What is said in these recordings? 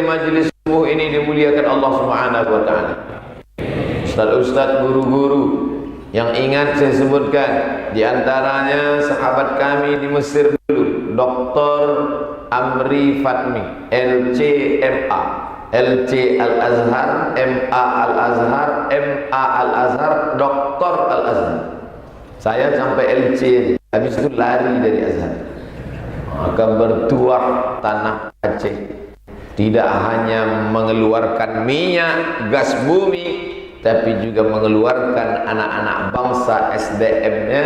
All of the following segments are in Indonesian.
menghadiri majelis subuh ini dimuliakan Allah Subhanahu wa taala. Ustaz-ustaz, guru-guru yang ingat saya sebutkan, di antaranya sahabat kami di Mesir dulu, Dr. Amri Fatmi, LCMA, LC Al-Azhar, MA Al-Azhar, MA Al-Azhar, Dr. Al-Azhar. Saya sampai LC, habis itu lari dari Azhar. Maka bertuah tanah Aceh, tidak hanya mengeluarkan minyak, gas bumi, tapi juga mengeluarkan anak-anak bangsa SDM-nya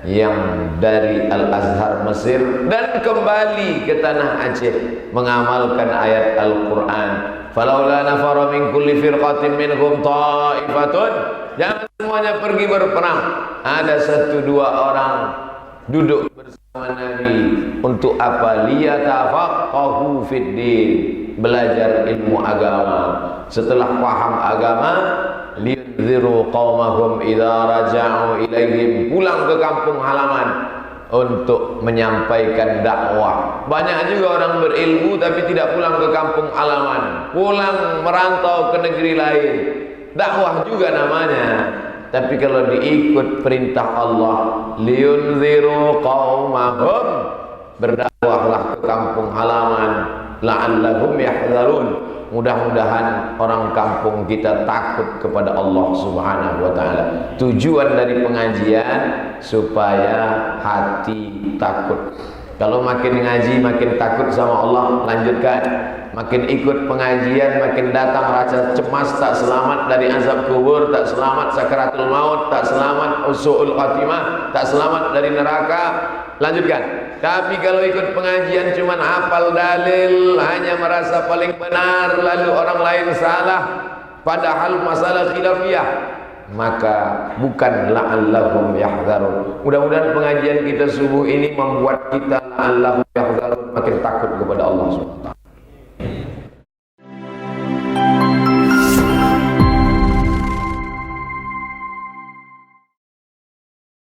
yang dari Al-Azhar Mesir dan kembali ke tanah Aceh mengamalkan ayat Al-Quran. Falaula nafara min kulli firqatin minhum ta'ifatun. Jangan semuanya pergi berperang. Ada 1-2 orang duduk bersama Nabi untuk apa? Liyatafaqahu fid din, belajar ilmu agama. Setelah paham agama, liyunziru qaumahum idza raja'u ilaihim, pulang ke kampung halaman untuk menyampaikan dakwah. Banyak juga orang berilmu tapi tidak pulang ke kampung halaman, pulang merantau ke negeri lain. Dakwah juga namanya. Tapi kalau diikut perintah Allah, liyunziru qaumahum, berdakwahlah ke kampung halaman, la'allahum yahzarun. Mudah-mudahan orang kampung kita takut kepada Allah Subhanahu wa taala. Tujuan dari pengajian supaya hati takut. Kalau makin ngaji makin takut sama Allah, lanjutkan. Makin ikut pengajian makin datang rasa cemas, tak selamat dari azab kubur, tak selamat sakaratul maut, tak selamat usu'ul khatimah, tak selamat dari neraka. Lanjutkan. Tapi kalau ikut pengajian cuman hafal dalil, hanya merasa paling benar, lalu orang lain salah, padahal masalah khilafiyah, maka bukan la'allahum yahzarun. Mudah-mudahan pengajian kita subuh ini membuat kita la'allahum yahzarun, makin takut kepada Allah SWT.